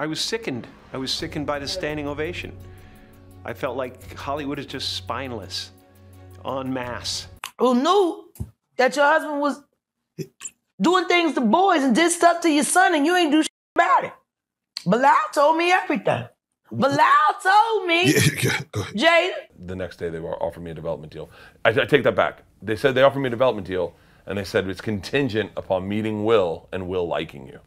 I was sickened. I was sickened by the standing ovation. I felt like Hollywood is just spineless, en masse. Who knew that your husband was doing things to boys and did stuff to your son and you ain't do shit about it? Bilal told me everything. Bilal told me. Yeah, go ahead. Jada. The next day they were offering me a development deal. I take that back. They said they offered me a development deal and they said it's contingent upon meeting Will and Will liking you.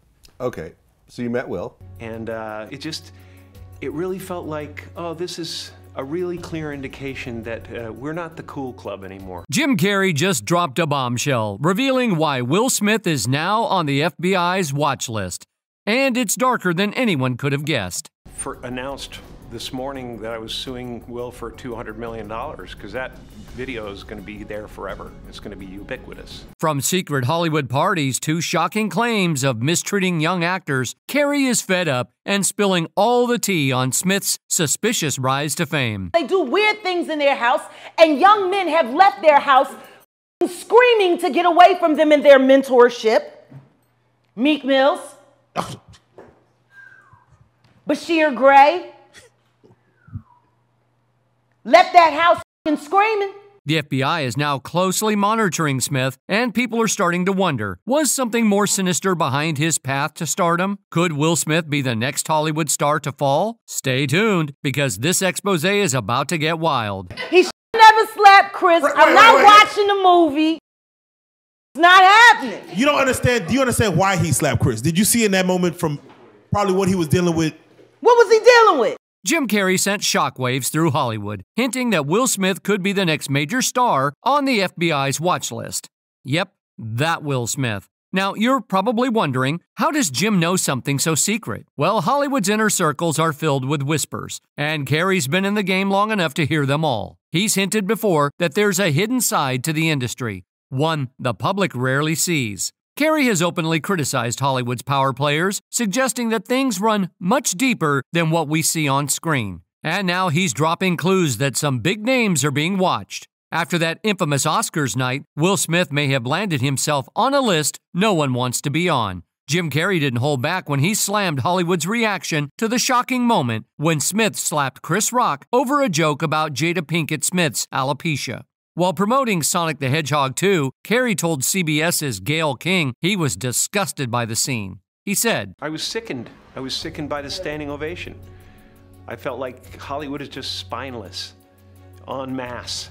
Okay, so you met Will. And it really felt like, oh, this is a really clear indication that we're not the cool club anymore. Jim Carrey just dropped a bombshell, revealing why Will Smith is now on the FBI's watch list. And it's darker than anyone could have guessed. Announced this morning that I was suing Will for $200 million because that video is going to be there forever. It's going to be ubiquitous. From secret Hollywood parties to shocking claims of mistreating young actors, Carrey is fed up and spilling all the tea on Smith's suspicious rise to fame. They do weird things in their house, and young men have left their house screaming to get away from them in their mentorship. Meek Mills. Bashir Gray. Left that house screaming. The FBI is now closely monitoring Smith, and people are starting to wonder, was something more sinister behind his path to stardom? Could Will Smith be the next Hollywood star to fall? Stay tuned, because this expose is about to get wild. He never slapped Chris. I'm not watching the movie. It's not happening. You don't understand. Do you understand why he slapped Chris? Did you see in that moment from probably what he was dealing with? What was he dealing with? Jim Carrey sent shockwaves through Hollywood, hinting that Will Smith could be the next major star on the FBI's watch list. Yep, that Will Smith. Now, you're probably wondering, how does Jim know something so secret? Well, Hollywood's inner circles are filled with whispers, and Carrey's been in the game long enough to hear them all. He's hinted before that there's a hidden side to the industry, one the public rarely sees. Carrey has openly criticized Hollywood's power players, suggesting that things run much deeper than what we see on screen. And now he's dropping clues that some big names are being watched. After that infamous Oscars night, Will Smith may have landed himself on a list no one wants to be on. Jim Carrey didn't hold back when he slammed Hollywood's reaction to the shocking moment when Smith slapped Chris Rock over a joke about Jada Pinkett Smith's alopecia. While promoting Sonic the Hedgehog 2, Carrey told CBS's Gayle King he was disgusted by the scene. He said, I was sickened. I was sickened by the standing ovation. I felt like Hollywood is just spineless, en masse.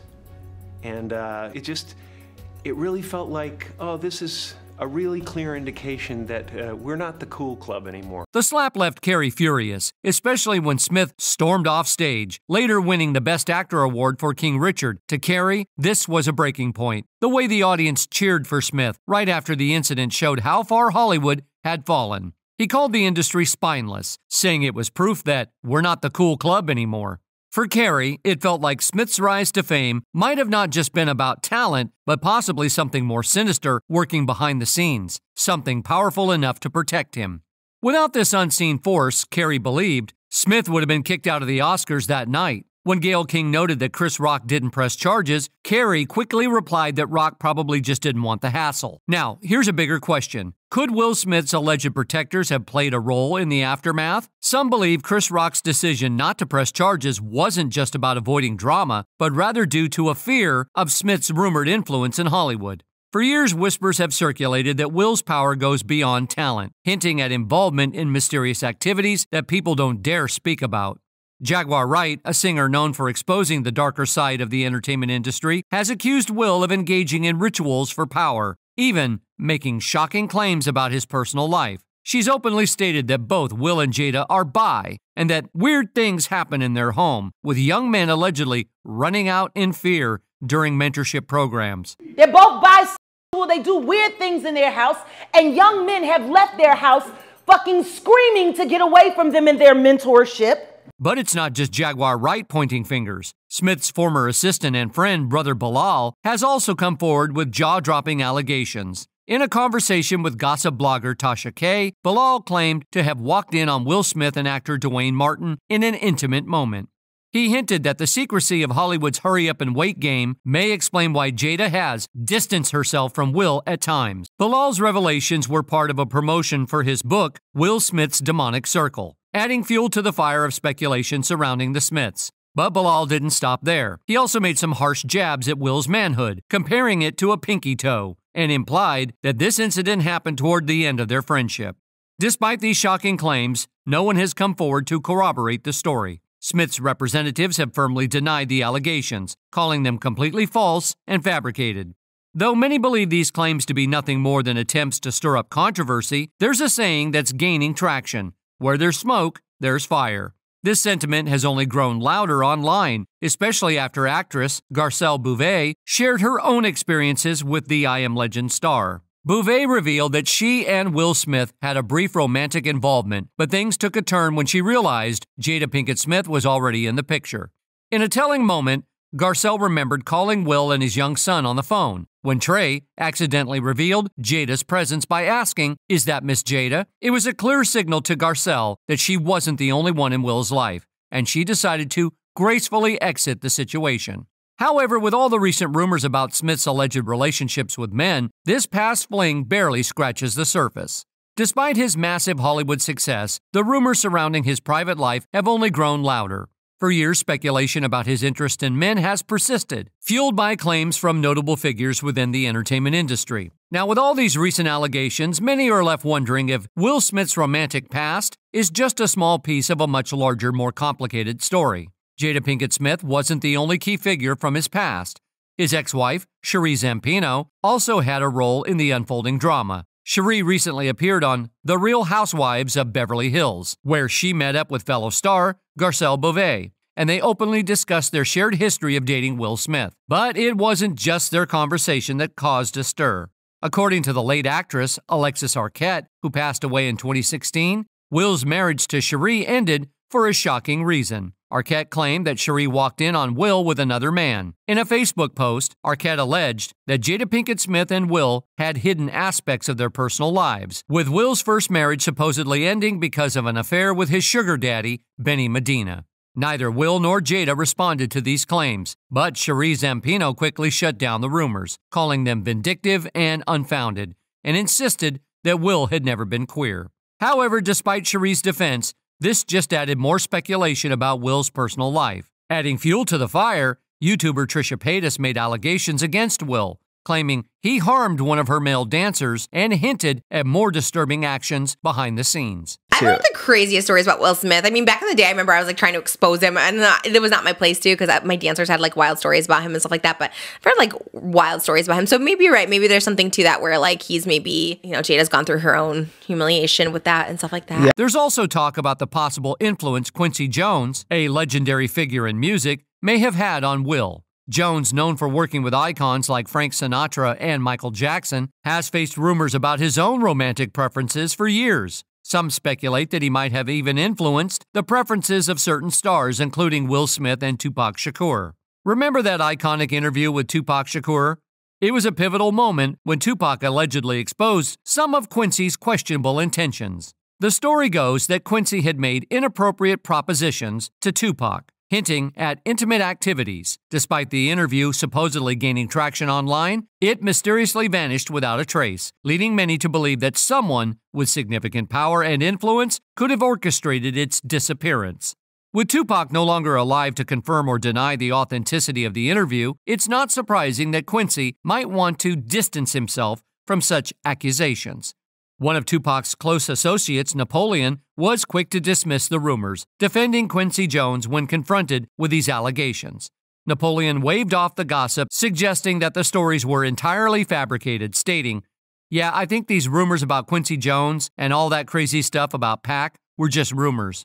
And it really felt like, oh, this is a really clear indication that we're not the cool club anymore. The slap left Carrey furious, especially when Smith stormed off stage, later winning the Best Actor award for King Richard. To Carrey, this was a breaking point. The way the audience cheered for Smith right after the incident showed how far Hollywood had fallen. He called the industry spineless, saying it was proof that we're not the cool club anymore. For Carrey, it felt like Smith's rise to fame might have not just been about talent, but possibly something more sinister working behind the scenes, something powerful enough to protect him. Without this unseen force, Carrey believed, Smith would have been kicked out of the Oscars that night. When Gayle King noted that Chris Rock didn't press charges, Carrey quickly replied that Rock probably just didn't want the hassle. Now, here's a bigger question. Could Will Smith's alleged protectors have played a role in the aftermath? Some believe Chris Rock's decision not to press charges wasn't just about avoiding drama, but rather due to a fear of Smith's rumored influence in Hollywood. For years, whispers have circulated that Will's power goes beyond talent, hinting at involvement in mysterious activities that people don't dare speak about. Jaguar Wright, a singer known for exposing the darker side of the entertainment industry, has accused Will of engaging in rituals for power, even making shocking claims about his personal life. She's openly stated that both Will and Jada are bi, and that weird things happen in their home, with young men allegedly running out in fear during mentorship programs. They're both bisexual. They do weird things in their house, and young men have left their house fucking screaming to get away from them in their mentorship. But it's not just Jaguar Wright pointing fingers. Smith's former assistant and friend, brother Bilal, has also come forward with jaw-dropping allegations. In a conversation with gossip blogger Tasha K, Bilal claimed to have walked in on Will Smith and actor Dwayne Martin in an intimate moment. He hinted that the secrecy of Hollywood's hurry-up-and-wait game may explain why Jada has distanced herself from Will at times. Bilal's revelations were part of a promotion for his book, Will Smith's Demonic Circle. adding fuel to the fire of speculation surrounding the Smiths. But Bilal didn't stop there. He also made some harsh jabs at Will's manhood, comparing it to a pinky toe, and implied that this incident happened toward the end of their friendship. Despite these shocking claims, no one has come forward to corroborate the story. Smith's representatives have firmly denied the allegations, calling them completely false and fabricated. Though many believe these claims to be nothing more than attempts to stir up controversy, there's a saying that's gaining traction: where there's smoke, there's fire. This sentiment has only grown louder online, especially after actress Garcelle Bouvet shared her own experiences with the I Am Legend star. Bouvet revealed that she and Will Smith had a brief romantic involvement, but things took a turn when she realized Jada Pinkett Smith was already in the picture. In a telling moment, Garcelle remembered calling Will and his young son on the phone. When Trey accidentally revealed Jada's presence by asking, "Is that Miss Jada?" It was a clear signal to Garcelle that she wasn't the only one in Will's life, and she decided to gracefully exit the situation. However, with all the recent rumors about Smith's alleged relationships with men, this past fling barely scratches the surface. Despite his massive Hollywood success, the rumors surrounding his private life have only grown louder. For years, speculation about his interest in men has persisted, fueled by claims from notable figures within the entertainment industry. Now, with all these recent allegations, many are left wondering if Will Smith's romantic past is just a small piece of a much larger, more complicated story. Jada Pinkett Smith wasn't the only key figure from his past. His ex-wife, Cherie Zampino, also had a role in the unfolding drama. Cherie recently appeared on The Real Housewives of Beverly Hills, where she met up with fellow star Garcelle Bouvet, and they openly discussed their shared history of dating Will Smith. But it wasn't just their conversation that caused a stir. According to the late actress Alexis Arquette, who passed away in 2016, Will's marriage to Cherie ended for a shocking reason. Arquette claimed that Cherie walked in on Will with another man. In a Facebook post, Arquette alleged that Jada Pinkett Smith and Will had hidden aspects of their personal lives, with Will's first marriage supposedly ending because of an affair with his sugar daddy, Benny Medina. Neither Will nor Jada responded to these claims, but Cherie Zampino quickly shut down the rumors, calling them vindictive and unfounded, and insisted that Will had never been queer. However, despite Cherie's defense, this just added more speculation about Will's personal life. Adding fuel to the fire, YouTuber Trisha Paytas made allegations against Will, claiming he harmed one of her male dancers and hinted at more disturbing actions behind the scenes. I've heard the craziest stories about Will Smith. I mean, back in the day, I remember I was like trying to expose him, and it was not my place to, because my dancers had like wild stories about him and stuff like that. But I've heard like wild stories about him. So maybe you're right. Maybe there's something to that where like he's maybe, Jada's gone through her own humiliation with that and stuff like that. Yeah. There's also talk about the possible influence Quincy Jones, a legendary figure in music, may have had on Will. Jones, known for working with icons like Frank Sinatra and Michael Jackson, has faced rumors about his own romantic preferences for years. Some speculate that he might have even influenced the preferences of certain stars, including Will Smith and Tupac Shakur. Remember that iconic interview with Tupac Shakur? It was a pivotal moment when Tupac allegedly exposed some of Quincy's questionable intentions. The story goes that Quincy had made inappropriate propositions to Tupac, hinting at intimate activities. Despite the interview supposedly gaining traction online, it mysteriously vanished without a trace, leading many to believe that someone with significant power and influence could have orchestrated its disappearance. With Tupac no longer alive to confirm or deny the authenticity of the interview, it's not surprising that Quincy might want to distance himself from such accusations. One of Tupac's close associates, Napoleon, was quick to dismiss the rumors, defending Quincy Jones when confronted with these allegations. Napoleon waved off the gossip, suggesting that the stories were entirely fabricated, stating, "Yeah, I think these rumors about Quincy Jones and all that crazy stuff about Pac were just rumors."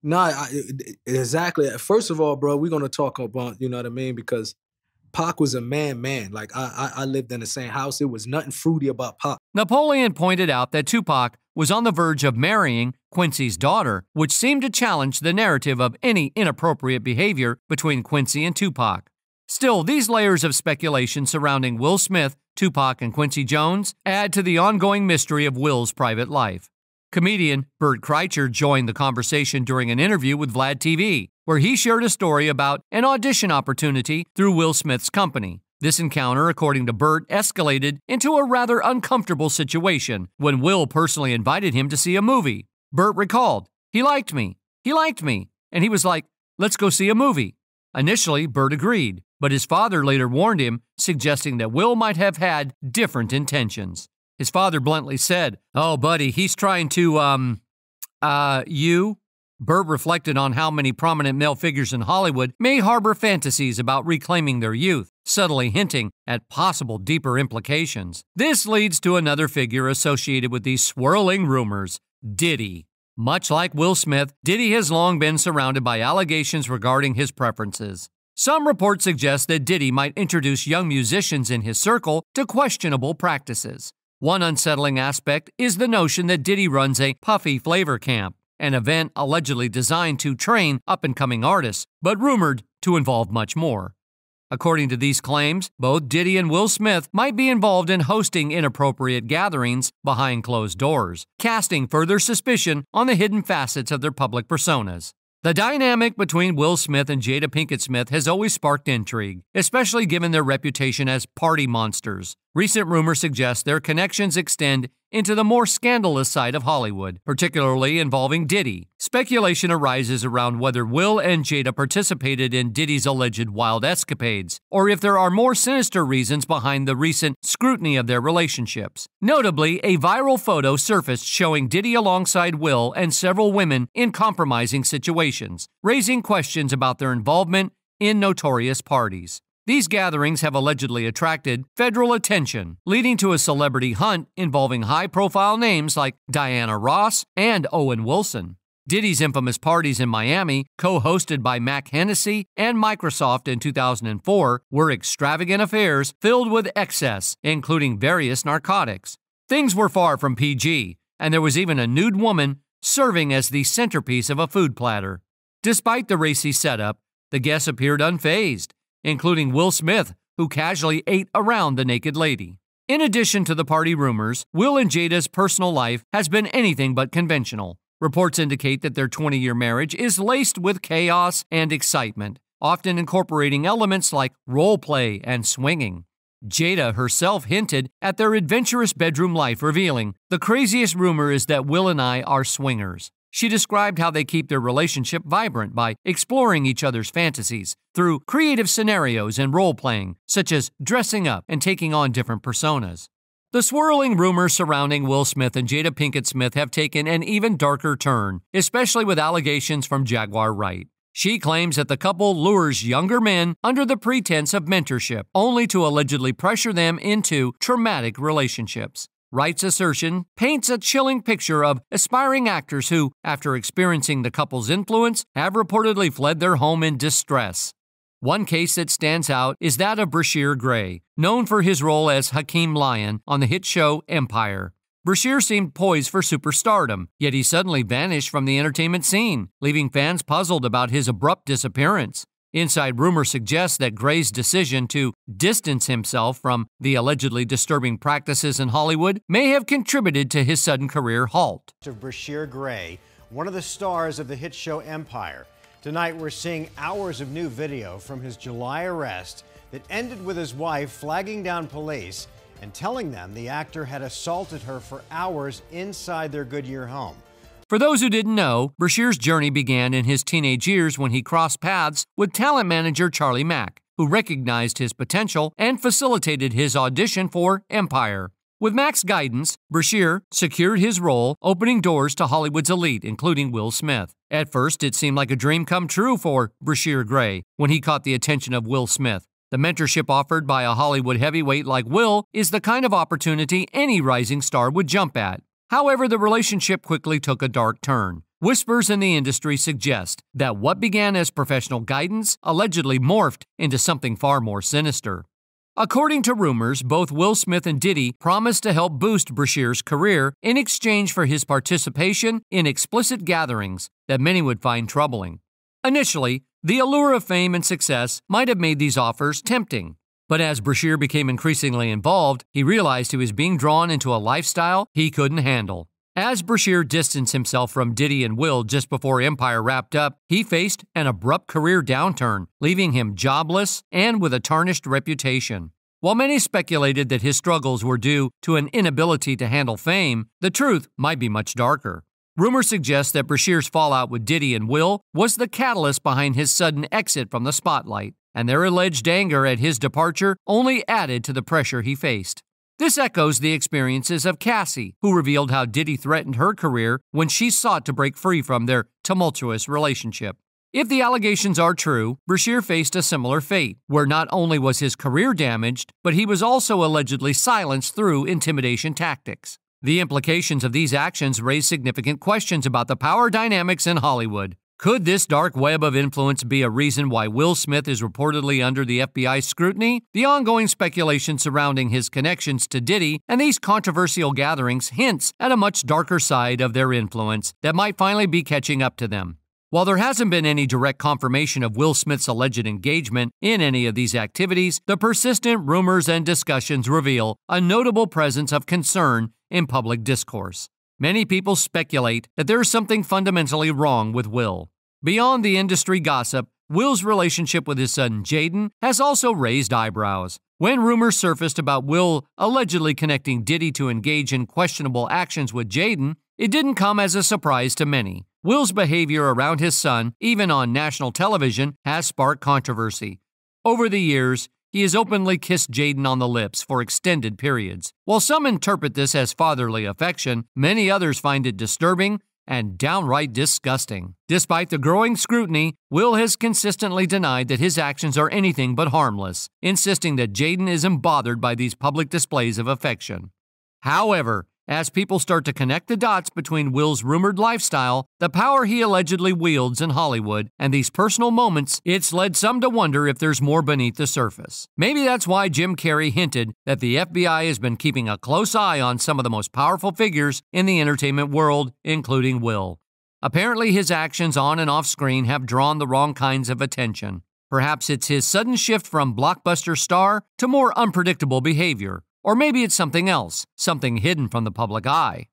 Nah, exactly. First of all, bro, we're going to talk about, you know what I mean? Because Pac was a man. Like, I lived in the same house. It was nothing fruity about Pac. Napoleon pointed out that Tupac was on the verge of marrying Quincy's daughter, which seemed to challenge the narrative of any inappropriate behavior between Quincy and Tupac. Still, these layers of speculation surrounding Will Smith, Tupac, and Quincy Jones add to the ongoing mystery of Will's private life. Comedian Bert Kreischer joined the conversation during an interview with Vlad TV, where he shared a story about an audition opportunity through Will Smith's company. This encounter, according to Bert, escalated into a rather uncomfortable situation when Will personally invited him to see a movie. Bert recalled, He liked me. He liked me. And he was like, let's go see a movie. Initially, Bert agreed, but his father later warned him, suggesting that Will might have had different intentions. His father bluntly said, oh, buddy, he's trying to, you? Bert reflected on how many prominent male figures in Hollywood may harbor fantasies about reclaiming their youth, subtly hinting at possible deeper implications. This leads to another figure associated with these swirling rumors, Diddy. Much like Will Smith, Diddy has long been surrounded by allegations regarding his preferences. Some reports suggest that Diddy might introduce young musicians in his circle to questionable practices. One unsettling aspect is the notion that Diddy runs a Puffy Flavor Camp, an event allegedly designed to train up-and-coming artists, but rumored to involve much more. According to these claims, both Diddy and Will Smith might be involved in hosting inappropriate gatherings behind closed doors, casting further suspicion on the hidden facets of their public personas. The dynamic between Will Smith and Jada Pinkett Smith has always sparked intrigue, especially given their reputation as party monsters. Recent rumors suggest their connections extend into the more scandalous side of Hollywood, particularly involving Diddy. Speculation arises around whether Will and Jada participated in Diddy's alleged wild escapades, or if there are more sinister reasons behind the recent scrutiny of their relationships. Notably, a viral photo surfaced showing Diddy alongside Will and several women in compromising situations, raising questions about their involvement in notorious parties. These gatherings have allegedly attracted federal attention, leading to a celebrity hunt involving high-profile names like Diana Ross and Owen Wilson. Diddy's infamous parties in Miami, co-hosted by Mac Hennessy and Microsoft in 2004, were extravagant affairs filled with excess, including various narcotics. Things were far from PG, and there was even a nude woman serving as the centerpiece of a food platter. Despite the racy setup, the guests appeared unfazed, including Will Smith, who casually ate around the naked lady. In addition to the party rumors, Will and Jada's personal life has been anything but conventional. Reports indicate that their 20-year marriage is laced with chaos and excitement, often incorporating elements like role play and swinging. Jada herself hinted at their adventurous bedroom life, revealing, "The craziest rumor is that Will and I are swingers." She described how they keep their relationship vibrant by exploring each other's fantasies through creative scenarios and role-playing, such as dressing up and taking on different personas. The swirling rumors surrounding Will Smith and Jada Pinkett Smith have taken an even darker turn, especially with allegations from Jaguar Wright. She claims that the couple lures younger men under the pretense of mentorship, only to allegedly pressure them into traumatic relationships. Wright's assertion paints a chilling picture of aspiring actors who, after experiencing the couple's influence, have reportedly fled their home in distress. One case that stands out is that of Brashear Gray, known for his role as Hakeem Lyon on the hit show Empire. Brashear seemed poised for superstardom, yet he suddenly vanished from the entertainment scene, leaving fans puzzled about his abrupt disappearance. Inside rumor suggests that Gray's decision to distance himself from the allegedly disturbing practices in Hollywood may have contributed to his sudden career halt. Of Brashear Gray, one of the stars of the hit show Empire. Tonight we're seeing hours of new video from his July arrest that ended with his wife flagging down police and telling them the actor had assaulted her for hours inside their Goodyear home. For those who didn't know, Brashear's journey began in his teenage years when he crossed paths with talent manager Charlie Mack, who recognized his potential and facilitated his audition for Empire. With Mack's guidance, Brashear secured his role, opening doors to Hollywood's elite, including Will Smith. At first, it seemed like a dream come true for Brashear Gray when he caught the attention of Will Smith. The mentorship offered by a Hollywood heavyweight like Will is the kind of opportunity any rising star would jump at. However, the relationship quickly took a dark turn. Whispers in the industry suggest that what began as professional guidance allegedly morphed into something far more sinister. According to rumors, both Will Smith and Diddy promised to help boost Brashear's career in exchange for his participation in explicit gatherings that many would find troubling. Initially, the allure of fame and success might have made these offers tempting. But as Brashear became increasingly involved, he realized he was being drawn into a lifestyle he couldn't handle. As Brashear distanced himself from Diddy and Will just before Empire wrapped up, he faced an abrupt career downturn, leaving him jobless and with a tarnished reputation. While many speculated that his struggles were due to an inability to handle fame, the truth might be much darker. Rumor suggests that Brashear's fallout with Diddy and Will was the catalyst behind his sudden exit from the spotlight, and their alleged anger at his departure only added to the pressure he faced. This echoes the experiences of Cassie, who revealed how Diddy threatened her career when she sought to break free from their tumultuous relationship. If the allegations are true, Brashear faced a similar fate, where not only was his career damaged, but he was also allegedly silenced through intimidation tactics. The implications of these actions raise significant questions about the power dynamics in Hollywood. Could this dark web of influence be a reason why Will Smith is reportedly under the FBI's scrutiny? The ongoing speculation surrounding his connections to Diddy and these controversial gatherings hints at a much darker side of their influence that might finally be catching up to them. While there hasn't been any direct confirmation of Will Smith's alleged engagement in any of these activities, the persistent rumors and discussions reveal a notable presence of concern in public discourse. Many people speculate that there is something fundamentally wrong with Will. Beyond the industry gossip, Will's relationship with his son Jaden has also raised eyebrows. When rumors surfaced about Will allegedly connecting Diddy to engage in questionable actions with Jaden, it didn't come as a surprise to many. Will's behavior around his son, even on national television, has sparked controversy. Over the years, he has openly kissed Jaden on the lips for extended periods. While some interpret this as fatherly affection, many others find it disturbing and downright disgusting. Despite the growing scrutiny, Will has consistently denied that his actions are anything but harmless, insisting that Jaden isn't bothered by these public displays of affection. However, as people start to connect the dots between Will's rumored lifestyle, the power he allegedly wields in Hollywood, and these personal moments, it's led some to wonder if there's more beneath the surface. Maybe that's why Jim Carrey hinted that the FBI has been keeping a close eye on some of the most powerful figures in the entertainment world, including Will. Apparently, his actions on and off screen have drawn the wrong kinds of attention. Perhaps it's his sudden shift from blockbuster star to more unpredictable behavior. Or maybe it's something else, something hidden from the public eye.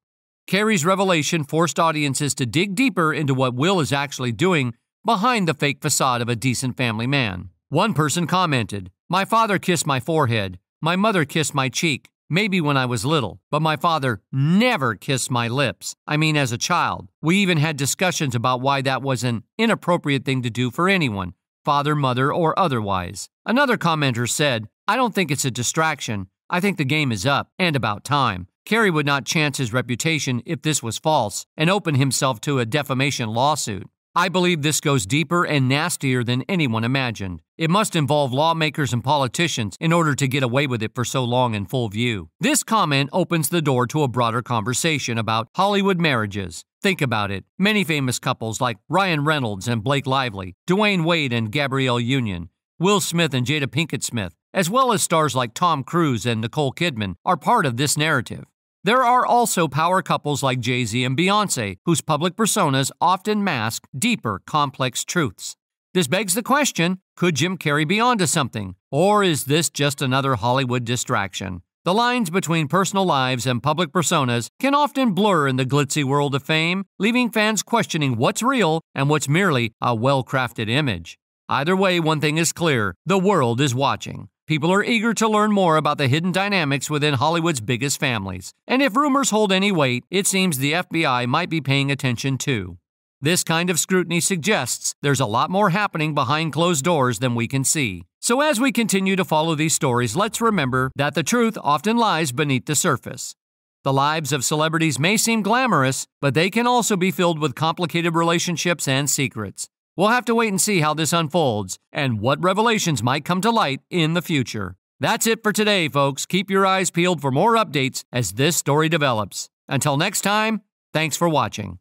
Carrey's revelation forced audiences to dig deeper into what Will is actually doing behind the fake facade of a decent family man. One person commented, "My father kissed my forehead. My mother kissed my cheek, maybe when I was little, but my father never kissed my lips. I mean, as a child. We even had discussions about why that was an inappropriate thing to do for anyone, father, mother, or otherwise." Another commenter said, "I don't think it's a distraction. I think the game is up, and about time. Carrey would not chance his reputation if this was false and open himself to a defamation lawsuit. I believe this goes deeper and nastier than anyone imagined. It must involve lawmakers and politicians in order to get away with it for so long in full view." This comment opens the door to a broader conversation about Hollywood marriages. Think about it. Many famous couples like Ryan Reynolds and Blake Lively, Dwayne Wade and Gabrielle Union, Will Smith and Jada Pinkett Smith, as well as stars like Tom Cruise and Nicole Kidman, are part of this narrative. There are also power couples like Jay-Z and Beyoncé, whose public personas often mask deeper, complex truths. This begs the question, could Jim Carrey be onto something? Or is this just another Hollywood distraction? The lines between personal lives and public personas can often blur in the glitzy world of fame, leaving fans questioning what's real and what's merely a well-crafted image. Either way, one thing is clear, the world is watching. People are eager to learn more about the hidden dynamics within Hollywood's biggest families. And if rumors hold any weight, it seems the FBI might be paying attention too. This kind of scrutiny suggests there's a lot more happening behind closed doors than we can see. So as we continue to follow these stories, let's remember that the truth often lies beneath the surface. The lives of celebrities may seem glamorous, but they can also be filled with complicated relationships and secrets. We'll have to wait and see how this unfolds and what revelations might come to light in the future. That's it for today, folks. Keep your eyes peeled for more updates as this story develops. Until next time, thanks for watching.